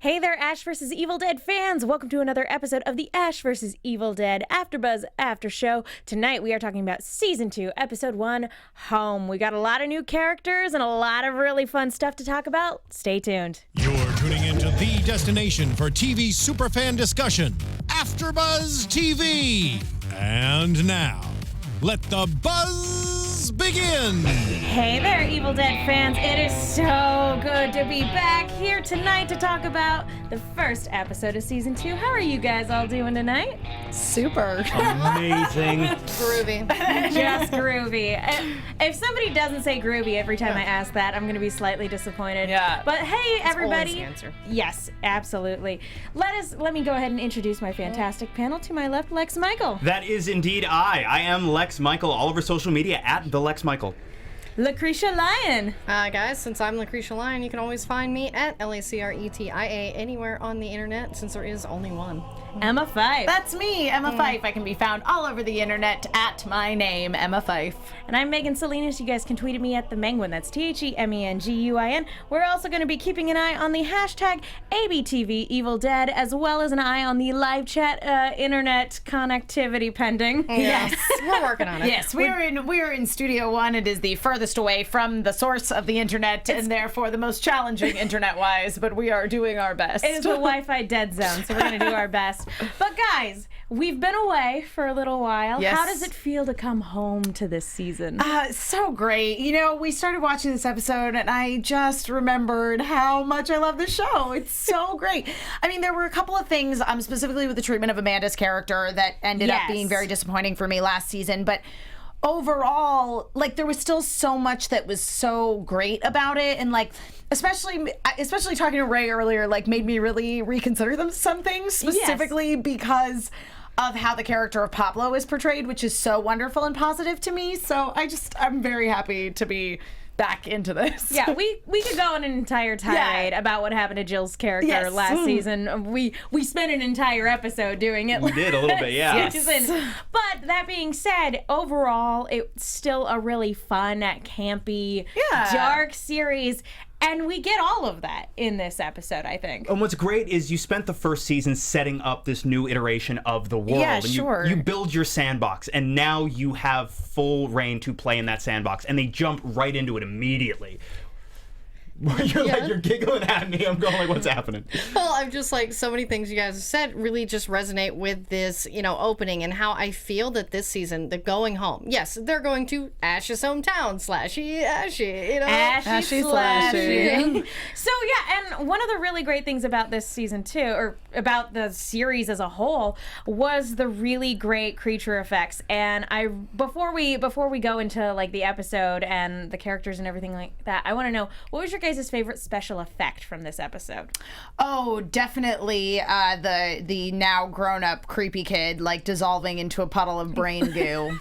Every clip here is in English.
Hey there, Ash vs. Evil Dead fans! Welcome to another episode of the Ash vs. Evil Dead AfterBuzz After Show. Tonight we are talking about Season 2, Episode 1, Home. We got a lot of new characters and a lot of really fun stuff to talk about. Stay tuned. You're tuning into the destination for TV superfan discussion, AfterBuzz TV. And now, let the buzz begin! Hey there, Evil Dead fans. It is so good to be back here tonight to talk about the first episode of Season 2. How are you guys all doing tonight? Super. Amazing. Groovy. Just groovy. If somebody doesn't say groovy every time I ask that, I'm going to be slightly disappointed. Yeah. But hey, everybody. Always the answer. Yes, absolutely. Let me go ahead and introduce my fantastic panel. To my left, Lex Michael. That is indeed I. I am Lex Michael, all over social media at the Lex Michael. Lacretia Lyon. Guys, since I'm Lacretia Lyon, you can always find me at Lacretia anywhere on the internet, since there is only one. Emma Fyffe. That's me, Emma Fyffe. I can be found all over the internet at my name, Emma Fyffe. And I'm Megan Salinas. You guys can tweet at me at the Menguin. That's TheMenguin. We're also going to be keeping an eye on the hashtag ABTV Evil Dead, as well as an eye on the live chat internet connectivity pending. Yes. We're working on it. Yes, we're in Studio One. It is the furthest away from the source of the internet, and therefore the most challenging internet-wise, but we are doing our best. It is a Wi-Fi dead zone, so we're going to do our best. But guys, we've been away for a little while. Yes. How does it feel to come home to this season? So great. You know, we started watching this episode and I just remembered how much I love the show. It's so great. I mean, there were a couple of things, specifically with the treatment of Amanda's character, that ended up being very disappointing for me last season, but overall, like, there was still so much that was so great about it, and like, especially talking to Ray earlier, like, made me really reconsider some things, specifically because of how the character of Pablo is portrayed, which is so wonderful and positive to me. So I'm very happy to be back into this. Yeah, we could go on an entire tirade about what happened to Jill's character last season. We spent an entire episode doing it. We did a little bit, yeah. But that being said, overall, it's still a really fun, campy, dark series. And we get all of that in this episode, I think. And what's great is you spent the first season setting up this new iteration of the world. Yeah, and sure. You build your sandbox, and now you have full reign to play in that sandbox, and they jump right into it immediately. You're giggling at me. I'm going like, what's happening? Well, I'm just like, so many things you guys have said really just resonate with this, opening, and how I feel that this season, the going home. Yes, they're going to Ash's hometown, Ashy, Ashy Slashy. So yeah, and one of the really great things about this season too, or about the series as a whole, was the really great creature effects. And before we go into like the episode and the characters and everything like that, I want to know, what was your guys' favorite special effect from this episode? Oh, definitely the now grown-up creepy kid, like, dissolving into a puddle of brain goo.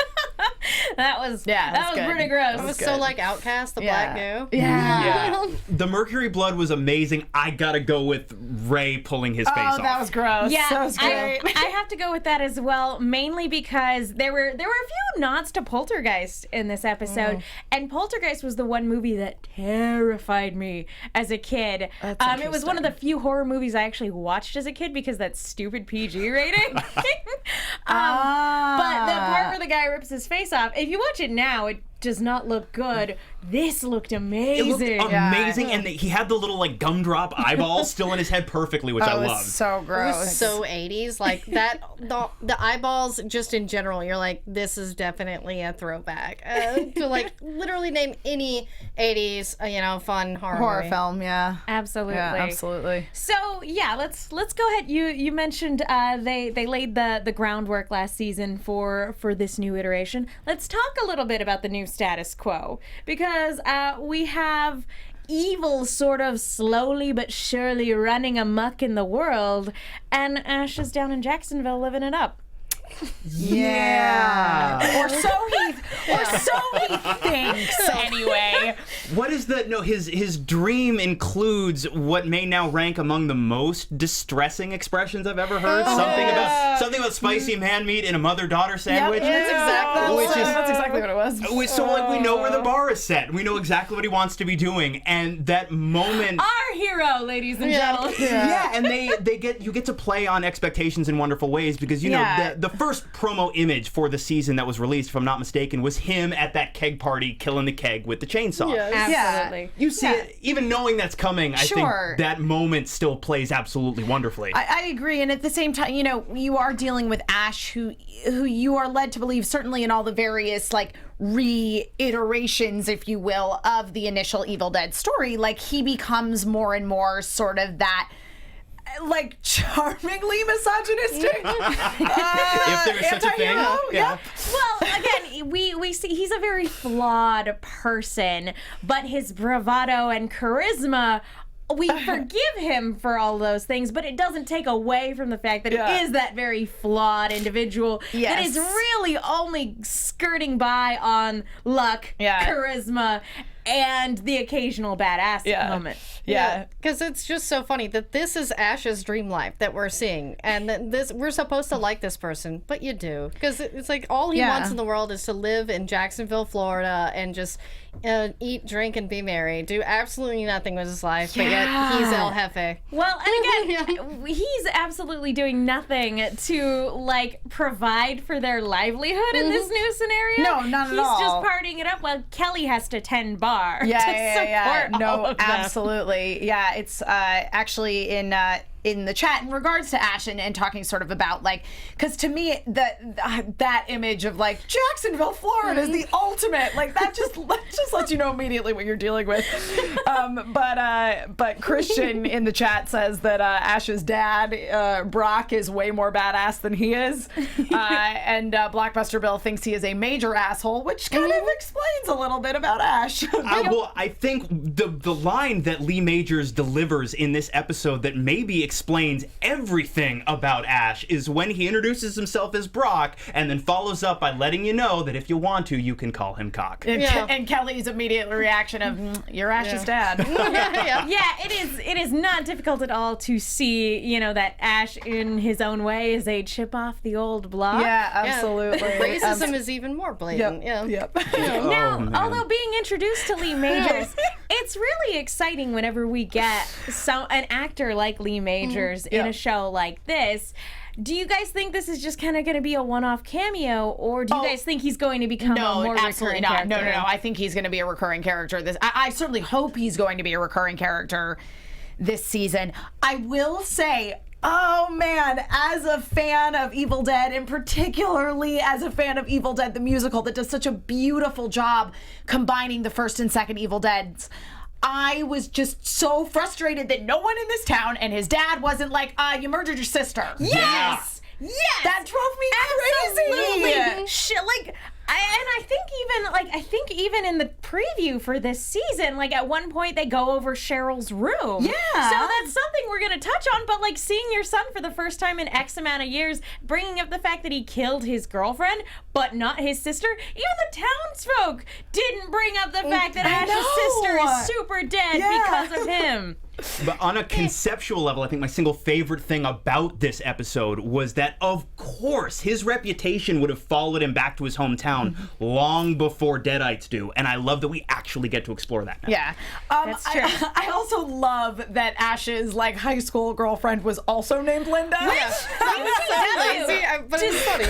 That was good. pretty gross. It was so like Outcast, the black goo. Yeah. The mercury blood was amazing. I gotta go with Ray pulling his face off. Oh, that was gross. Yeah, that was great. I have to go with that as well, mainly because there were a few nods to Poltergeist in this episode, and Poltergeist was the one movie that terrified me as a kid. It was one of the few horror movies I actually watched as a kid because that stupid PG rating. But the part where the guy rips his face off, if you watch it now, it does not look good. This looked amazing. It looked amazing, and he had the little like gumdrop eyeballs still in his head perfectly, which I loved. So gross. It was so 80s, like that. The eyeballs, just in general, you're like, this is definitely a throwback to like literally name any 80s, fun horror movie. film. Yeah, Absolutely. Yeah, absolutely. So yeah, let's go ahead. You mentioned they laid the groundwork last season for this new iteration. Let's talk a little bit about the new status quo, because we have evil sort of slowly but surely running amok in the world, and Ash is down in Jacksonville living it up. Yeah. Or so he thinks anyway. What is the his dream includes what may now rank among the most distressing expressions I've ever heard. Something about spicy man meat in a mother-daughter sandwich. That's exactly what it was. So like we know where the bar is set. We know exactly what he wants to be doing, and that moment. Our hero, ladies and gentlemen. Yeah, and you get to play on expectations in wonderful ways because the first promo image for the season that was released, if I'm not mistaken, was him at that keg party killing the keg with the chainsaw. Yes. Absolutely. You see it, even knowing that's coming, I think that moment still plays absolutely wonderfully. I agree, and at the same time, you are dealing with Ash, who you are led to believe, certainly in all the various like reiterations, if you will, of the initial Evil Dead story, like he becomes more and more sort of that like charmingly misogynistic if there is such a thing. Yeah. Well, again, we see he's a very flawed person, but his bravado and charisma, we forgive him for all those things, but it doesn't take away from the fact that he is that very flawed individual that is really only skirting by on luck, charisma, and the occasional badass moment. Yeah, because it's just so funny that this is Ash's dream life that we're seeing, and that we're supposed to like this person, but you do, because it's like all he wants in the world is to live in Jacksonville, Florida, and just eat, drink, and be merry, do absolutely nothing with his life, but yet he's El Jefe. Well, and again, he's absolutely doing nothing to like provide for their livelihood in this new scenario. No, not at all. He's just partying it up while Kelly has to tend bar to support all of them. Absolutely. Yeah, it's actually in the chat in regards to Ash and talking sort of about like, because to me that image of like Jacksonville, Florida is the ultimate, like that just lets you know immediately what you're dealing with. But Christian in the chat says that Ash's dad Brock is way more badass than he is, and Blockbuster Bill thinks he is a major asshole, which kind of explains a little bit about Ash. Well, I think the line that Lee Majors delivers in this episode that maybe explains everything about Ash is when he introduces himself as Brock and then follows up by letting you know that if you want to, you can call him Cock. And Kelly's immediate reaction of, you're Ash's dad. It is not difficult at all to see, that Ash in his own way is a chip off the old block. Yeah, absolutely. Racism is even more blatant. Yep. Now, although being introduced to Lee Majors, it's really exciting whenever we get an actor like Lee Majors in a show like this. Do you guys think this is just kind of going to be a one-off cameo, or do you guys think he's going to become a more recurring character? No. I think he's going to be a recurring character. I certainly hope he's going to be a recurring character this season. I will say, oh man, as a fan of Evil Dead, and particularly as a fan of Evil Dead the musical that does such a beautiful job combining the first and second Evil Deads, I was just so frustrated that no one in this town and his dad wasn't like, you murdered your sister. Yes! That drove me crazy. Absolutely. I think even in the preview for this season, like at one point they go over Cheryl's room. Yeah. So that's something we're gonna touch on. But like seeing your son for the first time in X amount of years, bringing up the fact that he killed his girlfriend but not his sister. Even the townsfolk didn't bring up the fact that Ash's sister is super dead because of him. But on a conceptual level, I think my single favorite thing about this episode was that, of course, his reputation would have followed him back to his hometown long before Deadites do, and I love that we actually get to explore that now. Yeah. That's true. I also love that Ash's like high school girlfriend was also named Linda. But it's funny.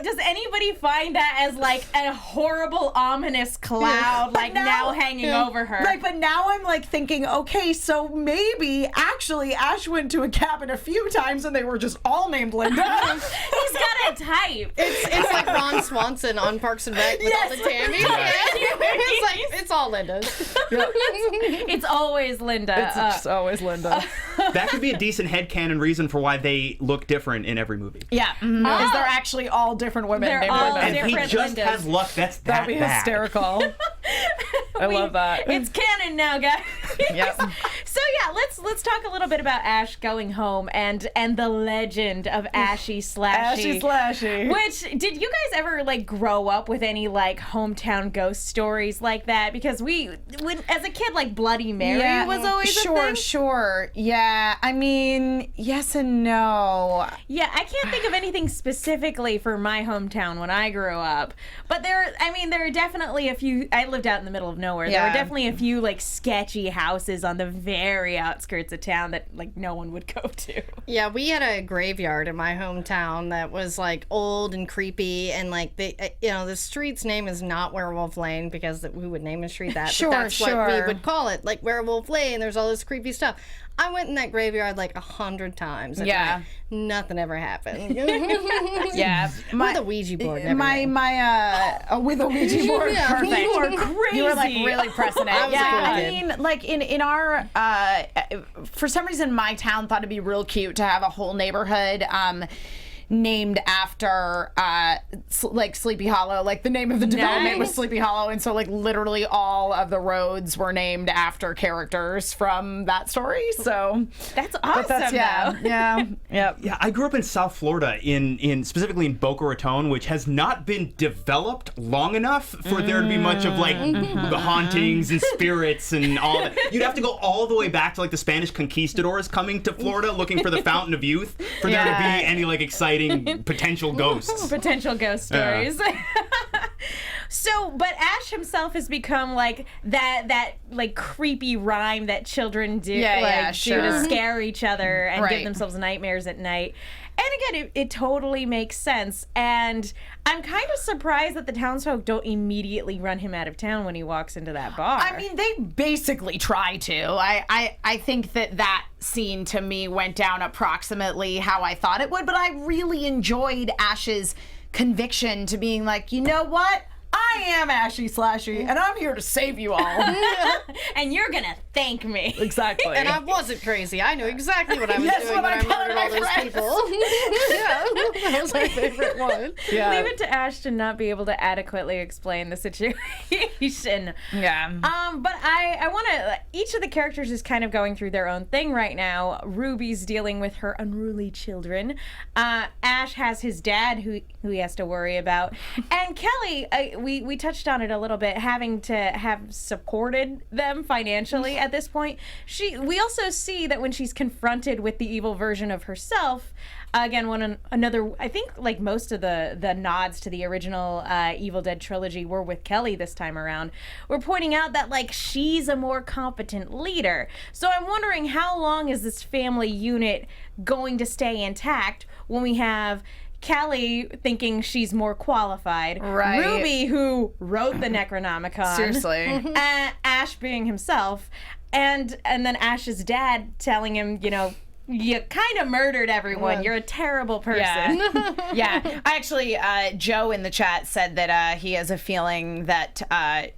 Does anybody find that as like a horrible, ominous cloud, like now hanging over her? Right, but now I'm like thinking, okay, so maybe actually Ash went to a cabin a few times and they were just all named Linda. He's got a type. It's like Ron Swanson on Parks and Rec with all the Tammy. It's like, it's all Linda's. It's always Linda. It's just always Linda. That could be a decent headcanon reason for why they look different in every movie. Yeah. Is they're actually all different women They're named all Linda. And he different just Lindas. has luck that's That'd be bad. hysterical. I love that. It's canon now, guys. Yep. So yeah, let's talk a little bit about Ash going home and the legend of Ashy Slashy. Ashy Slashy. Which, did you guys ever like grow up with any like hometown ghost stories like that? Because as a kid, like Bloody Mary was always a thing. Sure. Yeah. I mean, yes and no. Yeah, I can't think of anything specifically for my hometown when I grew up. But there are definitely a few. I lived out in the middle of nowhere. There were definitely a few like sketchy houses on the very very outskirts of town that like no one would go to. Yeah, we had a graveyard in my hometown that was like old and creepy, and like the street's name is not Werewolf Lane because we would name a street that. Sure, but that's sure. what we would call it, like Werewolf Lane. There's all this creepy stuff. I went in that graveyard like 100 times. At night. Nothing ever happened. Yeah, with a Ouija board. And with a Ouija board. Yeah. Perfect. You are crazy. You were like really pressing it. was Yeah, a cool I kid. mean, like in our, for some reason, my town thought it'd be real cute to have a whole neighborhood named after like Sleepy Hollow. Like the name of the development was Sleepy Hollow, and so like literally all of the roads were named after characters from that story. So That's awesome. Yeah, I grew up in South Florida, in specifically in Boca Raton, which has not been developed long enough for there to be much of like the hauntings and spirits and all that. You'd have to go all the way back to like the Spanish conquistadors coming to Florida looking for the Fountain of Youth for there to be any like exciting potential ghosts. Potential ghost stories. So, but Ash himself has become like that like creepy rhyme that children do, do to scare each other and give themselves nightmares at night. And again, it totally makes sense. And I'm kind of surprised that the townsfolk don't immediately run him out of town when he walks into that bar. I mean, they basically try to. I think that scene to me went down approximately how I thought it would, but I really enjoyed Ash's conviction to being like, you know what? I am Ashy Slashy, and I'm here to save you all. And you're gonna thank me. Exactly. And I wasn't crazy. I knew exactly what I was doing when when I I murdered all those friends. people. Yeah, that was my favorite one. Yeah. Leave it to Ash to not be able to adequately explain the situation. Yeah. But I want to. Each of the characters is kind of going through their own thing right now. Ruby's dealing with her unruly children. Ash has his dad who he has to worry about, and Kelly. We touched on it a little bit, having to have supported them financially at this point. We also see that when she's confronted with the evil version of herself. Again, another, I think like most of the nods to the original Evil Dead trilogy were with Kelly this time around. We're pointing out that like she's a more competent leader. So I'm wondering how long is this family unit going to stay intact when we have Kelly thinking she's more qualified, right? Ruby, who wrote the Necronomicon, Seriously, Ash being himself, and then Ash's dad telling him, you kind of murdered everyone. You're a terrible person. Yeah. Actually, Joe in the chat said that he has a feeling that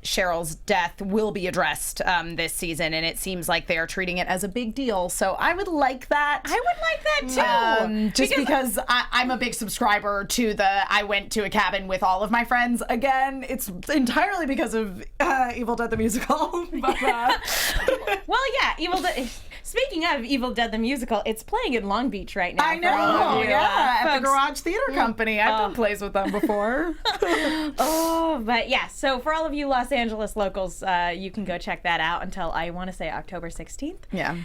Cheryl's death will be addressed this season, and it seems like they are treating it as a big deal. So I would like that. I would like that too. Just because I'm a big subscriber to I went to a cabin with all of my friends. Again, it's entirely because of Evil Dead the Musical. But, well, yeah, Evil Dead. Speaking of Evil Dead the Musical, it's playing in Long Beach right now. I know, at the Garage Theater Company. I've done plays with them before. But yeah, so for all of you Los Angeles locals, you can go check that out until, I want to say, October 16th. Yeah.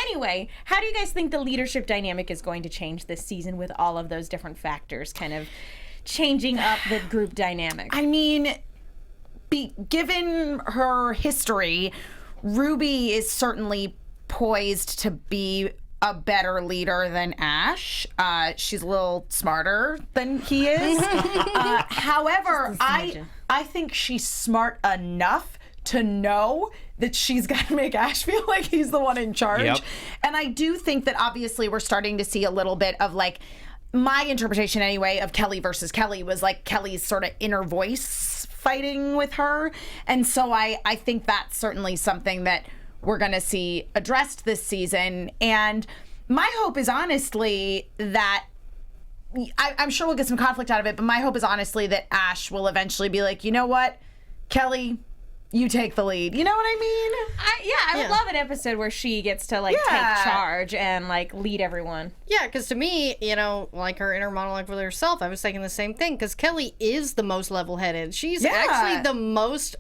Anyway, how do you guys think the leadership dynamic is going to change this season with all of those different factors kind of changing up the group dynamic? I mean, given her history, Ruby is certainly poised to be a better leader than Ash. She's a little smarter than he is. However, I think she's smart enough to know that she's got to make Ash feel like he's the one in charge. Yep. And I do think that obviously we're starting to see a little bit of like, my interpretation anyway of Kelly versus Kelly was like Kelly's sort of inner voice fighting with her. And so I think that's certainly something that we're going to see addressed this season. And my hope is honestly that, I'm sure we'll get some conflict out of it, but my hope is honestly that Ash will eventually be like, you know what, Kelly, you take the lead. You know what I mean? I would love an episode where she gets to like take charge and like lead everyone. Yeah, because to me, like her inner monologue with herself, I was thinking the same thing, because Kelly is the most level-headed. She's actually the most,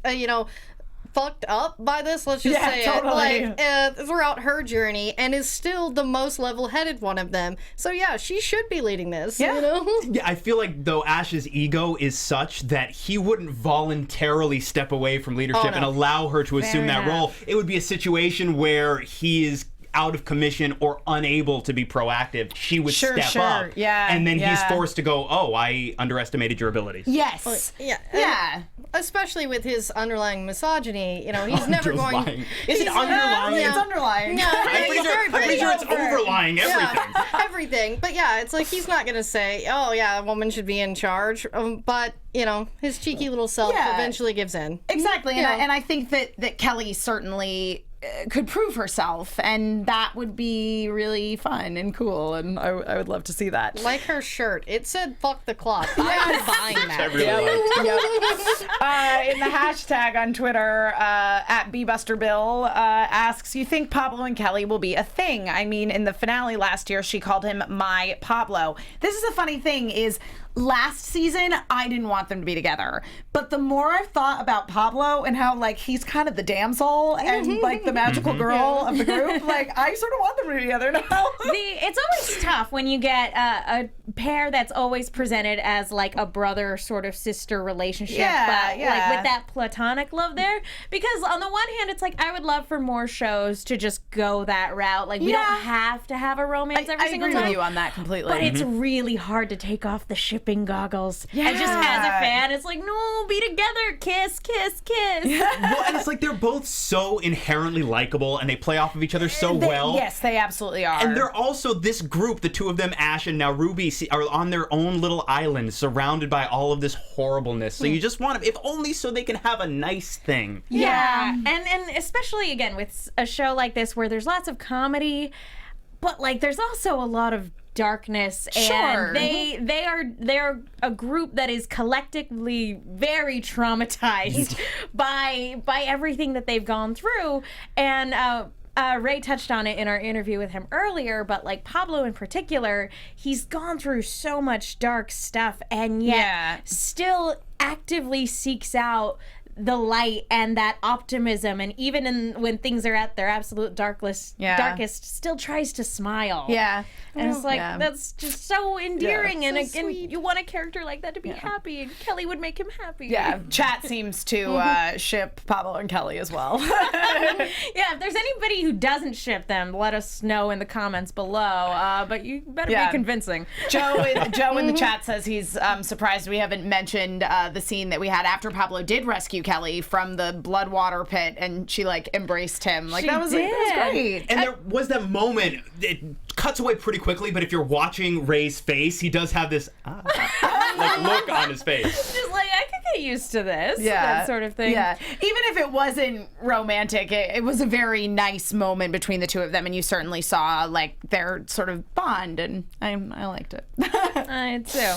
fucked up by this, let's just say totally. it, throughout her journey, and is still the most level-headed one of them. So yeah, she should be leading this, you know? Yeah, I feel like, though, Ash's ego is such that he wouldn't voluntarily step away from leadership and allow her to assume that role. It would be a situation where he is out of commission or unable to be proactive. She would step up. And then he's forced to go, oh, I underestimated your abilities. Yes. Yeah. Especially with his underlying misogyny, you know, he's never going... Is it underlying? It's underlying. No, I'm pretty sure it's overlying everything. Yeah, everything. But yeah, it's like he's not going to say, oh yeah, a woman should be in charge. But, you know, his cheeky little self eventually gives in. Exactly. And I think that Kelly certainly could prove herself, and that would be really fun and cool, and I would love to see that. Like her shirt. It said, fuck the clock. I was buying that. In the hashtag on Twitter, at BBusterBill asks, you think Pablo and Kelly will be a thing? I mean, in the finale last year, she called him my Pablo. This is a funny thing is, last season, I didn't want them to be together. But the more I've thought about Pablo and how, like, he's kind of the damsel and, like, the magical girl of the group, like, I sort of want them to be together now. It's always tough when you get a pair that's always presented as, like, a brother sort of sister relationship. Like, with that platonic love there. Because on the one hand, it's like, I would love for more shows to just go that route. Like, we don't have to have a romance every single time. I agree with you on that completely. But it's really hard to take off the shipping goggles. And just as a fan, it's like, no, be together, kiss, kiss, kiss. Well, and it's like they're both so inherently likable, and they play off of each other so well. Yes, they absolutely are. And they're also, this group, the two of them, Ash and now Ruby, are on their own little island, surrounded by all of this horribleness. So you just want them, if only so they can have a nice thing. Yeah. And especially, again, with a show like this where there's lots of comedy, but, like, there's also a lot of darkness, and they're a group that is collectively very traumatized by everything that they've gone through. And Ray touched on it in our interview with him earlier, but, like, Pablo in particular, he's gone through so much dark stuff, and yet still actively seeks out the light and that optimism, and even when things are at their absolute darkest, still tries to smile. And it's like, that's just so endearing, and you want a character like that to be happy, and Kelly would make him happy. Chat seems to ship Pablo and Kelly as well. If there's anybody who doesn't ship them, let us know in the comments below, but you better be convincing. Joe in the chat says he's surprised we haven't mentioned the scene that we had after Pablo did rescue Kelly from the blood water pit, and she, like, embraced him. Like, that was great. And there was that moment, it cuts away pretty quickly, but if you're watching Ray's face, he does have this like look on his face. Just like, I could get used to this, that sort of thing. Even if it wasn't romantic, it was a very nice moment between the two of them, and you certainly saw, like, their sort of bond, and I liked it. I too.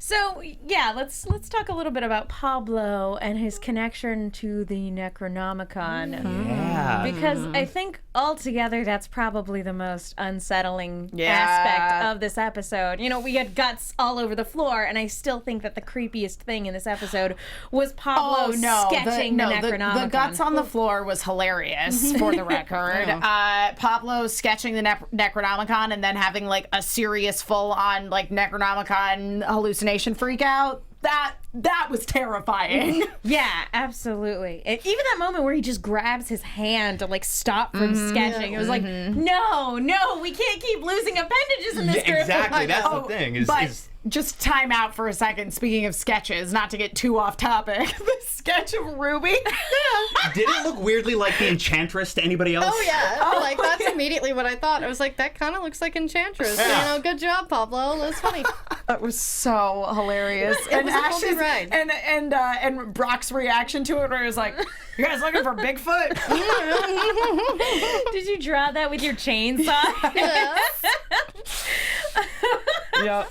So let's talk a little bit about Pablo and his connection to the Necronomicon. Because I think altogether that's probably the most unsettling aspect of this episode. You know, we had guts all over the floor, and I still think that the creepiest thing in this episode was Pablo sketching the Necronomicon. The guts on the floor was hilarious, for the record. Pablo sketching the Necronomicon and then having, like, a serious full-on, like, Necronomicon hallucination freak out. That was terrifying. Yeah, absolutely. And even that moment where he just grabs his hand to, like, stop from sketching. It was like, no, we can't keep losing appendages in this group. Exactly, that's the thing. Just time out for a second. Speaking of sketches, not to get too off topic, the sketch of Ruby. Did it look weirdly like the Enchantress to anybody else? That's immediately what I thought. I was like, that kind of looks like Enchantress. You know, good job, Pablo. That's funny. That was so hilarious. It was Ash's ride. And Brock's reaction to it, where he was like, "You guys looking for Bigfoot?" Did you draw that with your chainsaw? Yeah.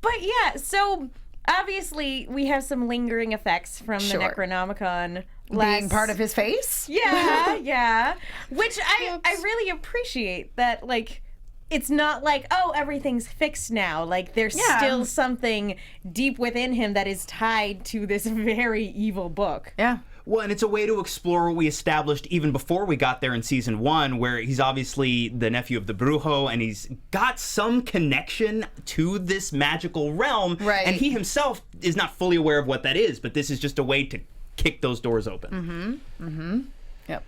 But so obviously we have some lingering effects from the Necronomicon. Being part of his face? Yeah. Which I really appreciate that, like, it's not like, oh, everything's fixed now. Like, there's still something deep within him that is tied to this very evil book. Yeah. Well, and it's a way to explore what we established even before we got there in season 1, where he's obviously the nephew of the Brujo, and he's got some connection to this magical realm. Right. And he himself is not fully aware of what that is, but this is just a way to kick those doors open. Yep.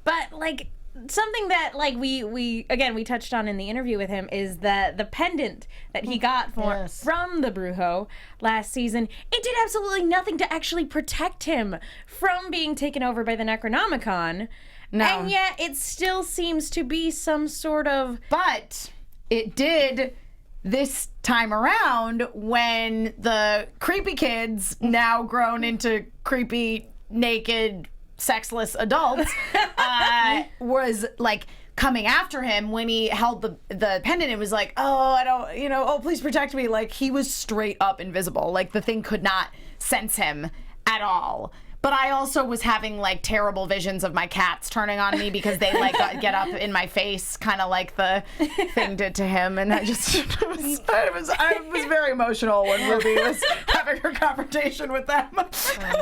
But like something that like we touched on in the interview with him is the pendant that he got from the Brujo last season. It did absolutely nothing to actually protect him from being taken over by the Necronomicon. No. And yet it still seems to be some sort of... But it did this time around when the creepy kids, now grown into creepy, naked, sexless adults, was like coming after him when he held the pendant. It was like, oh, I don't, oh, please protect me. Like, he was straight up invisible. Like, the thing could not sense him at all. But I also was having like terrible visions of my cats turning on me because they like get up in my face, kind of like the thing did to him. And I just, I was very emotional when Ruby was having her confrontation with them. Well,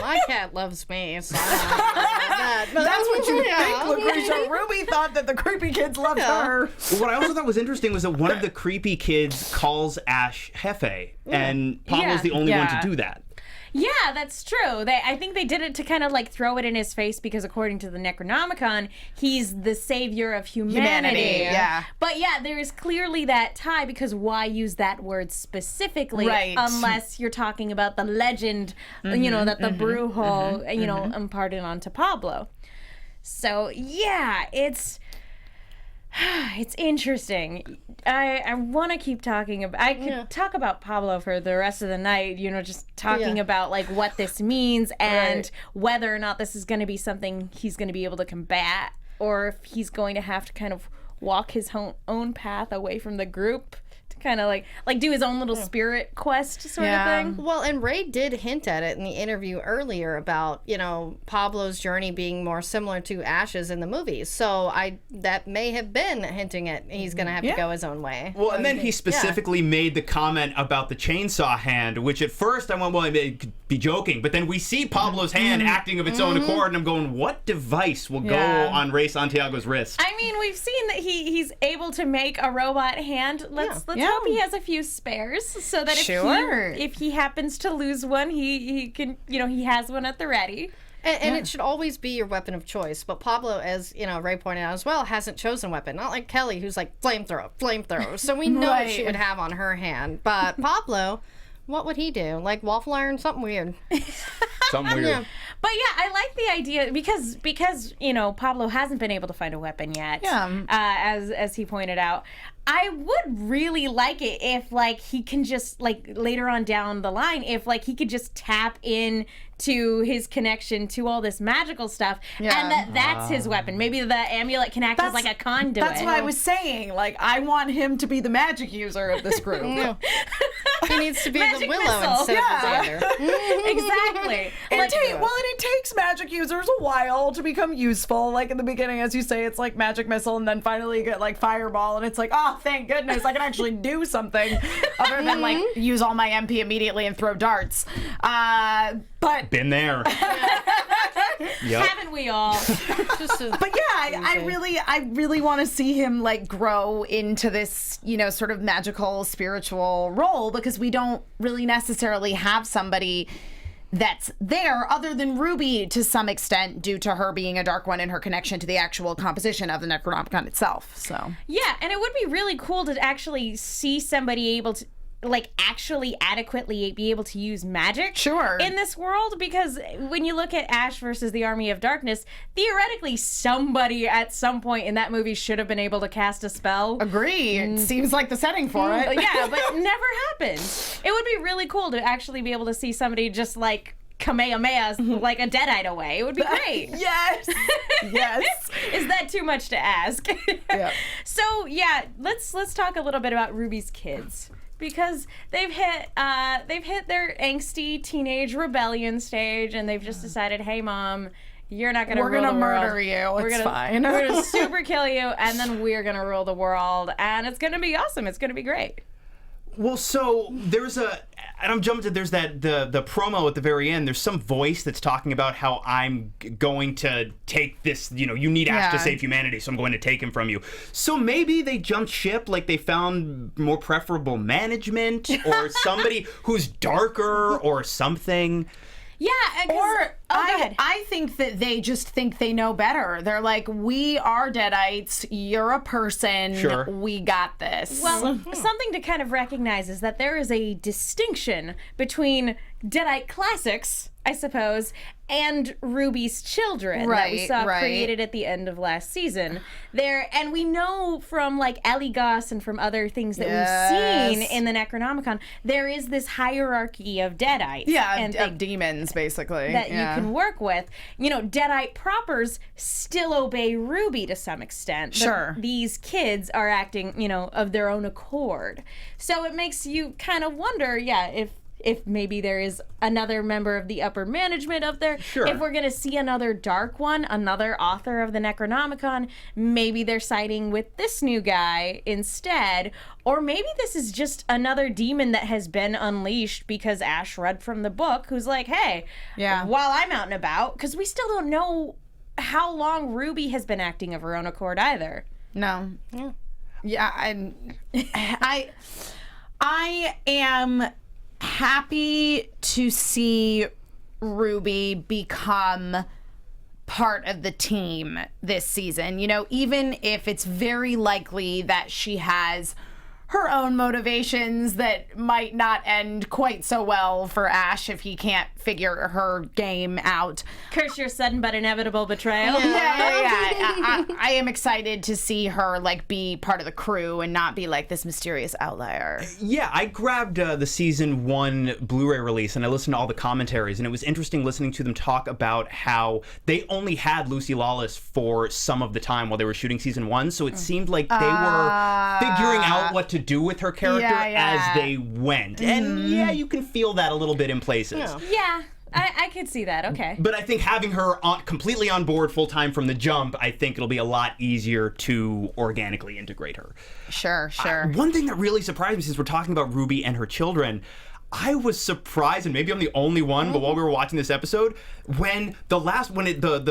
my cat loves me, so that's what you think, Lacretia. Ruby thought that the creepy kids loved her. What I also thought was interesting was that one of the creepy kids calls Ash Fyffe, and Pablo's the only one to do that. Yeah, that's true. I think they did it to kind of like throw it in his face because according to the Necronomicon, he's the savior of humanity. Yeah. But yeah, there is clearly that tie because why use that word specifically unless you're talking about the legend, that the Brujo, imparted onto Pablo. So yeah, it's interesting. I want to keep talking about... I could talk about Pablo for the rest of the night, just talking about like what this means and whether or not this is going to be something he's going to be able to combat or if he's going to have to kind of walk his own path away from the group to kind of like do his own little spirit quest sort of thing. Well, and Ray did hint at it in the interview earlier about, Pablo's journey being more similar to Ash's in the movies. So that may have been hinting at he's going to have to go his own way. Well, and then he specifically made the comment about the chainsaw hand, which at first I went, well, it could be joking, but then we see Pablo's hand acting of its own accord, and I'm going, what device will go on Ray Santiago's wrist? I mean, we've seen that he's able to make a robot hand. Let's hope he has a few spares so that if he happens to lose one, he can, he has one at the ready. And it should always be your weapon of choice. But Pablo, as Ray pointed out as well, hasn't chosen a weapon. Not like Kelly, who's like flamethrower. So we know what she would have on her hand. But Pablo, what would he do? Like waffle iron? Something weird. Something weird. Yeah. But yeah, I like the idea because Pablo hasn't been able to find a weapon yet. Yeah. As he pointed out. I would really like it if like he can just like later on down the line if like he could just tap in to his connection to all this magical stuff and that's his weapon. Maybe the amulet can act as like a conduit. That's what I was saying. Like, I want him to be the magic user of this group. He needs to be Magic the Willow missile. instead of the Xander. Exactly. It takes magic users a while to become useful. Like in the beginning, as you say, it's like magic missile, and then finally you get like fireball, and it's like, oh, thank goodness, I can actually do something other than like use all my MP immediately and throw darts. But been there. Yep. Haven't we all? But yeah, I really want to see him like grow into this, sort of magical spiritual role because we don't really necessarily have somebody that's there other than Ruby to some extent due to her being a Dark One and her connection to the actual composition of the Necronomicon itself. So yeah, and it would be really cool to actually see somebody able to like actually adequately be able to use magic in this world because when you look at Ash versus the Army of Darkness, theoretically somebody at some point in that movie should have been able to cast a spell. Agree. It seems like the setting for it. Yeah, but it never happened. It would be really cool to actually be able to see somebody just like Kamehameha like a Deadite away. It would be great. Yes. Yes. Is that too much to ask? Yeah. So yeah, let's talk a little bit about Ruby's kids. Because they've hit their angsty teenage rebellion stage, and they've just decided, "Hey, Mom, you're not gonna rule the world. We're gonna murder you. It's fine. We're gonna super kill you, and then we're gonna rule the world, and it's gonna be awesome. It's gonna be great." Well, so there's and I'm jumping to, there's the promo at the very end. There's some voice that's talking about how I'm going to take this, you need Ash to save humanity, so I'm going to take him from you. So maybe they jumped ship, like they found more preferable management or somebody who's darker or something. Yeah, or go ahead. I think that they just think they know better. They're like, we are Deadites. You're a person. Sure. We got this. Well, something to kind of recognize is that there is a distinction between Deadite classics, I suppose, and Ruby's children that we saw created at the end of last season. And we know from like Ellie Goss and from other things that we've seen in the Necronomicon, there is this hierarchy of Deadites. Yeah, and of demons, basically. that you can work with. Deadite propers still obey Ruby to some extent. Sure. These kids are acting, of their own accord. So it makes you kind of wonder, if maybe there is another member of the upper management up there. Sure. If we're going to see another dark one, another author of the Necronomicon, maybe they're siding with this new guy instead. Or maybe this is just another demon that has been unleashed because Ash read from the book, who's like, hey, while I'm out and about, because we still don't know how long Ruby has been acting of her own accord either. No. Yeah, I am happy to see Ruby become part of the team this season. Even if it's very likely that she has her own motivations that might not end quite so well for Ash if he can't figure her game out. Curse your sudden but inevitable betrayal. Yeah. I am excited to see her be part of the crew and not be this mysterious outlier. Yeah, I grabbed the season 1 Blu-ray release and I listened to all the commentaries, and it was interesting listening to them talk about how they only had Lucy Lawless for some of the time while they were shooting season 1, so it seemed like they were figuring out what to do with her character as they went. And you can feel that a little bit in places. Yeah, I could see that. Okay. But I think having her completely on board full time from the jump, I think it'll be a lot easier to organically integrate her. Sure. One thing that really surprised me, since we're talking about Ruby and her children, I was surprised, and maybe I'm the only one, but while we were watching this episode, when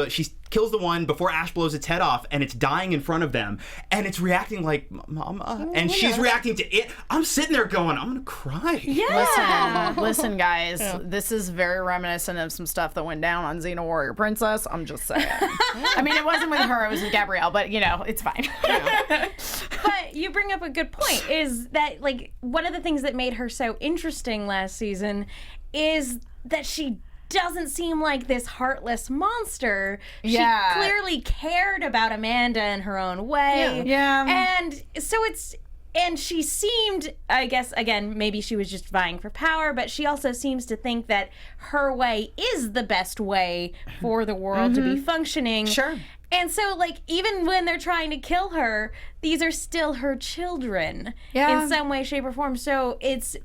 she kills the one before Ash blows its head off, and it's dying in front of them, and it's reacting like Mama, and she's reacting to it. I'm sitting there going, I'm gonna cry. Yeah. Listen, guys, this is very reminiscent of some stuff that went down on Xena Warrior Princess. I'm just saying. I mean, it wasn't with her; it was with Gabrielle, but it's fine. But you bring up a good point, is that one of the things that made her so interesting last season is that she doesn't seem like this heartless monster. She clearly cared about Amanda in her own way. Yeah. And so and she seemed, I guess, again, maybe she was just vying for power, but she also seems to think that her way is the best way for the world to be functioning. Sure. And so, even when they're trying to kill her, these are still her children in some way, shape, or form. So it's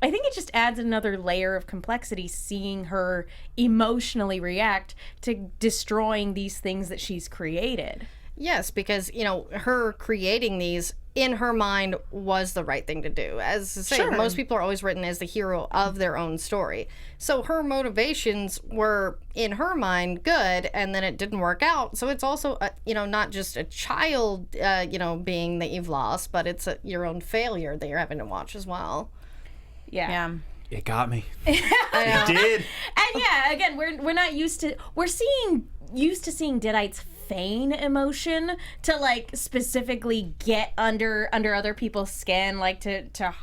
I think it just adds another layer of complexity seeing her emotionally react to destroying these things that she's created. Yes, because, her creating these in her mind was the right thing to do. As I say, most people are always written as the hero of their own story. So her motivations were, in her mind, good, and then it didn't work out. So it's also, not just a child, being that you've lost, but it's your own failure that you're having to watch as well. Yeah. It got me. It did. And again, we're used to seeing Deadites feign emotion to specifically get under other people's skin, to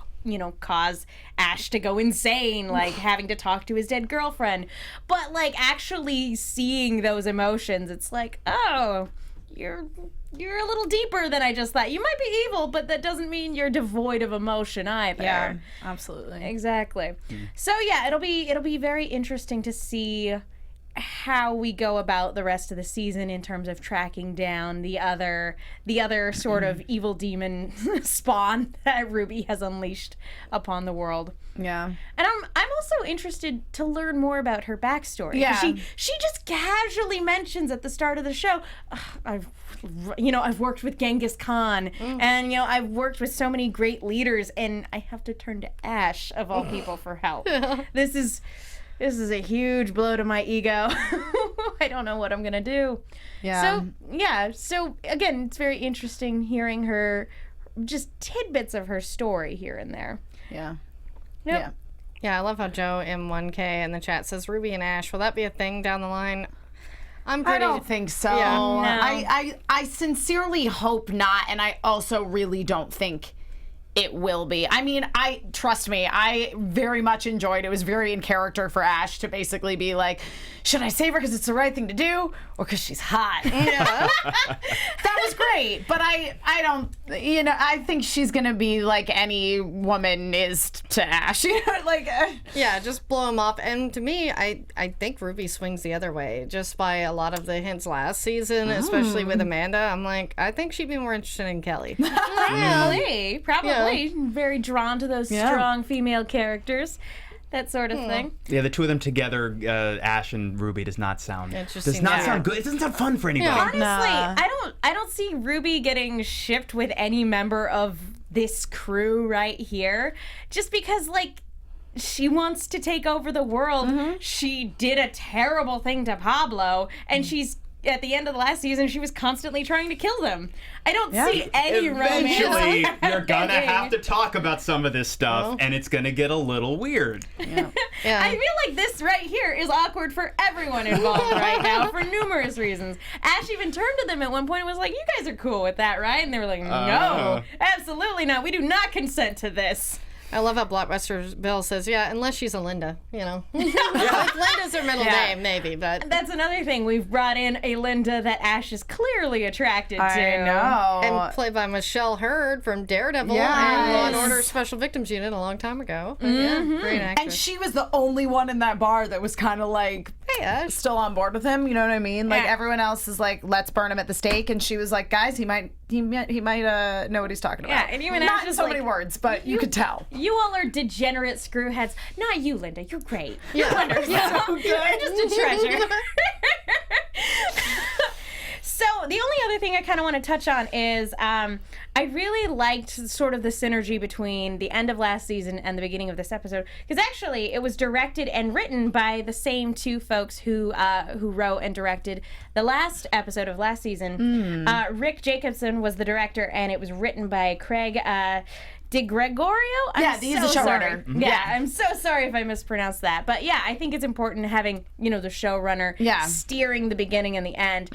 cause Ash to go insane, having to talk to his dead girlfriend. But actually seeing those emotions, it's oh, you're a little deeper than I just thought. You might be evil, but that doesn't mean you're devoid of emotion either. Yeah, absolutely. Exactly. So it'll be very interesting to see how we go about the rest of the season in terms of tracking down the other sort of evil demon spawn that Ruby has unleashed upon the world. Yeah. And I'm also interested to learn more about her backstory. Yeah. She just casually mentions at the start of the show, I've worked with Genghis Khan, and I've worked with so many great leaders, and I have to turn to Ash of all people for help. This is a huge blow to my ego. I don't know what I'm gonna do. Yeah. So again, it's very interesting hearing her, just tidbits of her story here and there. Yeah. Yep. Yeah. Yeah, I love how Joe M1K in the chat says Ruby and Ash. Will that be a thing down the line? I don't think so. Yeah. No. I sincerely hope not, and I also really don't think it will be. I mean, trust me, I very much enjoyed it. It was very in character for Ash to basically be like, should I save her because it's the right thing to do or because she's hot? Yeah. That was great. But I don't, I think she's going to be like any woman is to Ash. Yeah, just blow him off. And to me, I think Ruby swings the other way just by a lot of the hints last season, especially with Amanda. I'm like, I think she'd be more interested in Kelly. Probably. Yeah. Very drawn to those strong female characters, that sort of thing. Yeah, the two of them together, Ash and Ruby, does not sound Interesting. does not Yeah. sound good. It doesn't sound fun for anybody. Yeah. Honestly, Nah. I don't see Ruby getting shipped with any member of this crew right here, just because she wants to take over the world. She did a terrible thing to Pablo, and she's at the end of the last season, she was constantly trying to kill them. I don't see any Eventually, romance. you're gonna have to talk about some of this stuff, and it's gonna get a little weird. Yeah. I feel like this right here is awkward for everyone involved right now for numerous reasons. Ash even turned to them at one point and was like, "You guys are cool with that, right?" And they were like, "No, absolutely not. We do not consent to this." I love how Blockbuster Bill says, yeah, unless she's a Linda, If Linda's her middle name, maybe, but... That's another thing. We've brought in a Linda that Ash is clearly attracted to. I know. And played by Michelle Hurd from Daredevil Yes. and Law and Order Special Victims Unit a long time ago. But yeah, great actress. And she was the only one in that bar that was kind of like Hey, Ash. still on board with him. You know what I mean? Like Yeah. everyone else is like, let's burn him at the stake, and she was like, guys, he might know what he's talking about. Yeah, and even not Ash in is so like, many words, but you could tell. You all are degenerate screwheads. Not you, Linda. You're great. You're Yeah. wonderful. So good. You're just a treasure. So the only other thing I kind of want to touch on is I really liked sort of the synergy between the end of last season and the beginning of this episode, because actually it was directed and written by the same two folks who wrote and directed the last episode of last season. Rick Jacobson was the director, and it was written by Craig DeGregorio? Yeah, he's the showrunner. Yeah, I'm so sorry if I mispronounced that. But yeah, I think it's important having, the showrunner steering the beginning and the end.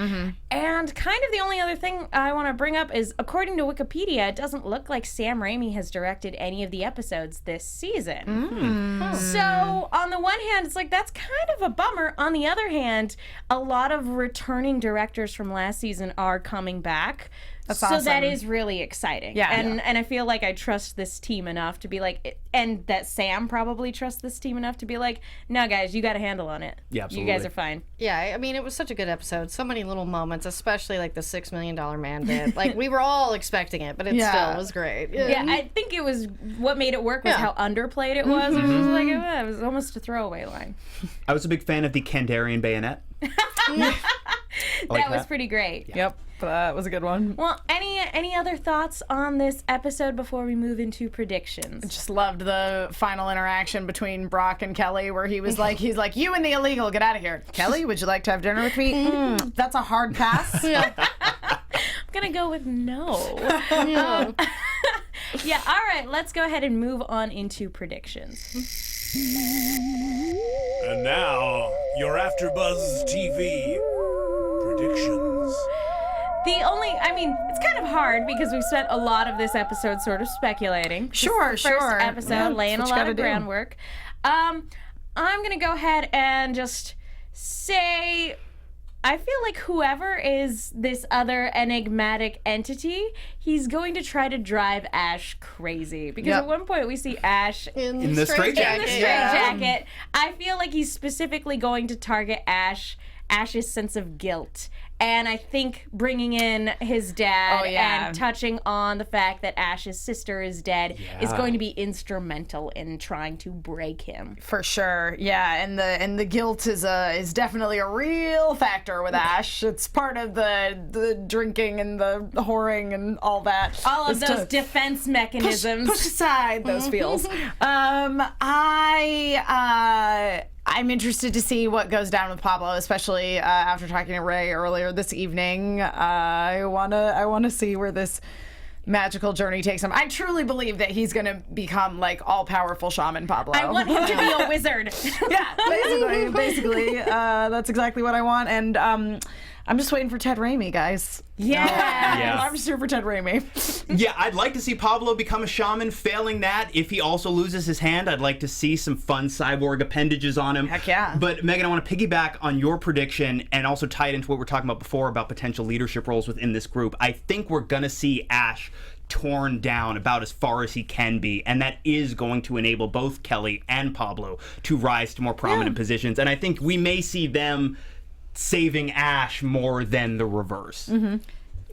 And kind of the only other thing I want to bring up is, according to Wikipedia, it doesn't look like Sam Raimi has directed any of the episodes this season. So on the one hand, it's like, that's kind of a bummer. On the other hand, a lot of returning directors from last season are coming back. That's so that awesome. is really exciting. Yeah. And I feel like I trust this team enough to be like, and that Sam probably trusts this team enough to be like, no, guys, you got a handle on it. Yeah, You guys absolutely. are fine. Yeah, I mean, it was such a good episode. So many little moments, especially like the $6 Million Man bit. Like, we were all expecting it, but it still was great. Yeah, I think it was what made it work was how underplayed it was. It was just like, it was almost a throwaway line. I was a big fan of the Kandarian bayonet. That was pretty great. Yep, that was a good one. Well, any other thoughts on this episode before we move into predictions? Just loved the final interaction between Brock and Kelly, where he's like, you and the illegal, get out of here. Kelly, would you like to have dinner with me? That's a hard pass. I'm gonna go with no. Yeah, all right, let's go ahead and move on into predictions. And now, your AfterBuzz TV predictions. It's kind of hard because we've spent a lot of this episode sort of speculating. Sure, This is the sure. First episode, Yeah, laying a that's what you lot of gotta do. groundwork. I'm gonna go ahead and just say I feel like whoever is this other enigmatic entity, he's going to try to drive Ash crazy. Because at one point we see Ash in the straitjacket. Jacket. I feel like he's specifically going to target Ash's sense of guilt. And I think bringing in his dad and touching on the fact that Ash's sister is dead is going to be instrumental in trying to break him. For sure, yeah, and the guilt is definitely a real factor with Ash. It's part of the drinking and the whoring and all that. All of those defense mechanisms. Push aside those feels. I'm interested to see what goes down with Pablo, especially after talking to Ray earlier this evening. I wanna see where this magical journey takes him. I truly believe that he's gonna become like all-powerful shaman Pablo. I want him to be a wizard. Yeah, basically, that's exactly what I want. And I'm just waiting for Ted Raimi, guys. Yeah. I'm just here for Ted Raimi. Yeah, I'd like to see Pablo become a shaman. Failing that, if he also loses his hand, I'd like to see some fun cyborg appendages on him. Heck yeah. But Megan, I want to piggyback on your prediction and also tie it into what we're talking about before about potential leadership roles within this group. I think we're going to see Ash torn down about as far as he can be, and that is going to enable both Kelly and Pablo to rise to more prominent positions. And I think we may see them saving Ash more than the reverse. Mm-hmm.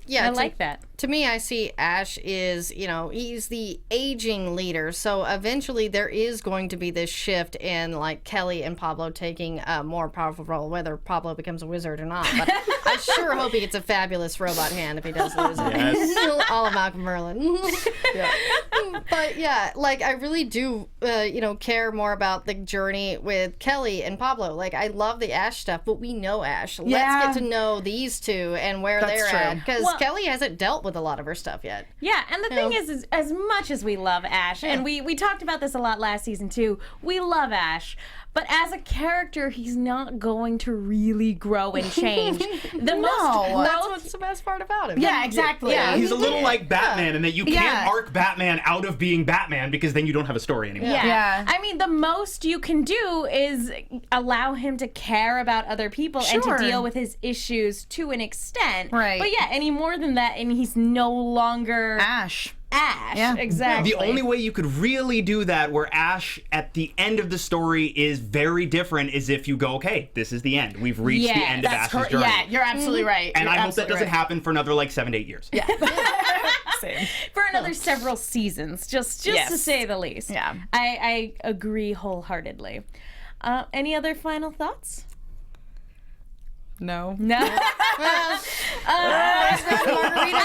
Yeah, I like that. To me, I see Ash is, he's the aging leader. So eventually there is going to be this shift in like Kelly and Pablo taking a more powerful role, whether Pablo becomes a wizard or not. But I sure hope he gets a fabulous robot hand if he does lose it. Yes. All of Malcolm Merlin. But yeah, like I really do, care more about the journey with Kelly and Pablo. Like I love the Ash stuff, but we know Ash. Let's get to know these two and where they're at. Because Kelly hasn't dealt with a lot of her stuff yet. Yeah, and the thing is as much as we love Ash, and we talked about this a lot last season too, we love Ash, but as a character, he's not going to really grow and change. That's what's the best part about him. Yeah, exactly. Yeah, he's a little like Batman in that you can't arc Batman out of being Batman because then you don't have a story anymore. Yeah. I mean, the most you can do is allow him to care about other people and to deal with his issues to an extent. Right. But yeah, any more than that, and he's no longer Ash. Yeah, exactly. The only way you could really do that where Ash at the end of the story is very different is if you go, okay, this is the end. We've reached the end of Ash's journey. Yeah, you're absolutely right. And I hope that doesn't happen for another 7 to 8 years. Yeah. Same. For another several seasons, just to say the least. Yeah. I agree wholeheartedly. Any other final thoughts? No. Margarita's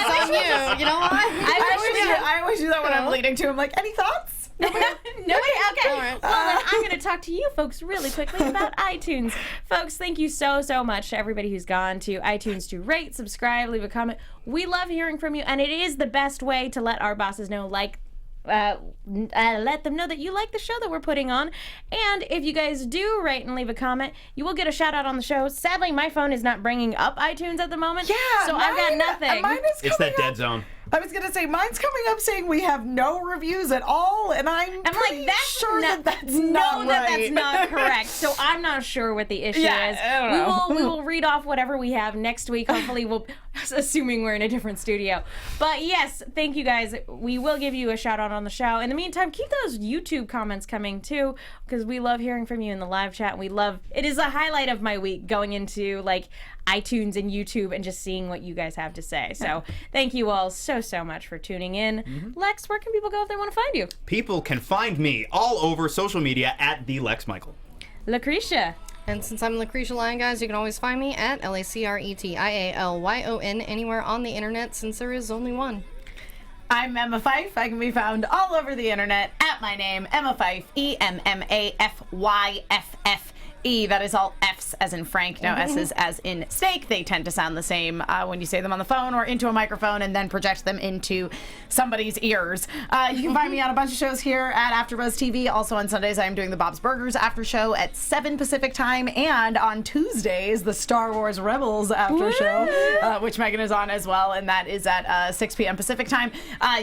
on you. You know what? I always do that when I'm leading to. I'm like, any thoughts? Nobody? Okay. All right. Well, then I'm going to talk to you folks really quickly about iTunes. Folks, thank you so much to everybody who's gone to iTunes to rate, subscribe, leave a comment. We love hearing from you, and it is the best way to let our bosses know, let them know that you like the show that we're putting on. And if you guys do rate and leave a comment, you will get a shout out on the show. Sadly, my phone is not bringing up iTunes at the moment. Yeah, so I've got nothing. It's that dead zone. I was going to say, mine's coming up saying we have no reviews at all, and I'm like, that's sure that's not right. That's not correct. So I'm not sure what the issue is. I don't know. We will read off whatever we have next week. Hopefully we'll, assuming we're in a different studio. But yes, thank you guys. We will give you a shout out on the show. In the meantime, keep those YouTube comments coming too, because we love hearing from you in the live chat. It is a highlight of my week going into iTunes and YouTube and just seeing what you guys have to say. So thank you all so much for tuning in. Lex, where can people go if they want to find you? People can find me all over social media at the Lex Michael. Lacretia. And since I'm Lacretia Lyon, guys, you can always find me at LACRETIALYON anywhere on the internet, since there is only one. I'm Emma Fyffe. I can be found all over the internet at my name, Emma Fyffe, EMMAFYFFE. That is all F's as in Frank, no S's as in snake. They tend to sound the same when you say them on the phone or into a microphone and then project them into somebody's ears. You can find me on a bunch of shows here at AfterBuzz TV. Also on Sundays, I am doing the Bob's Burgers after show at 7 Pacific time, and on Tuesdays, the Star Wars Rebels after show, which Megan is on as well, and that is at 6 p.m. Pacific time.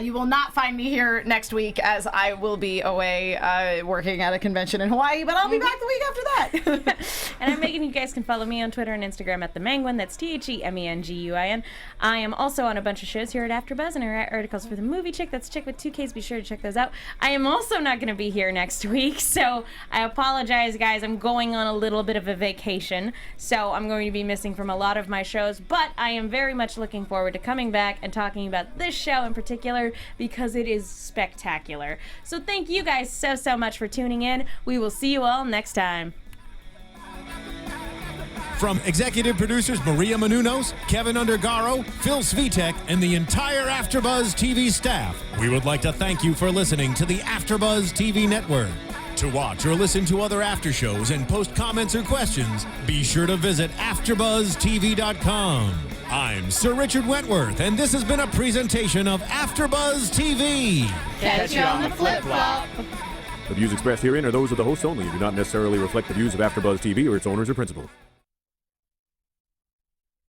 You will not find me here next week as I will be away working at a convention in Hawaii, but I'll be back the week after that. And I'm Megan. You guys can follow me on Twitter and Instagram at @themenguin. That's TheMenguin. I am also on a bunch of shows here at AfterBuzz, and I write articles for The Movie Chick. That's Chick with 2 Ks. Be sure to check those out. I am also not going to be here next week, so I apologize, guys. I'm going on a little bit of a vacation, so I'm going to be missing from a lot of my shows, but I am very much looking forward to coming back and talking about this show in particular because it is spectacular. So thank you guys so much for tuning in. We will see you all next time. From executive producers Maria Menounos, Kevin Undergaro, Phil Svitek, and the entire AfterBuzz TV staff, we would like to thank you for listening to the AfterBuzz TV network. To watch or listen to other after shows and post comments or questions, be sure to visit AfterBuzzTV.com. I'm Sir Richard Wentworth, and this has been a presentation of AfterBuzz TV. Catch you on the flip-flop. The views expressed herein are those of the hosts only and do not necessarily reflect the views of AfterBuzz TV or its owners or principals.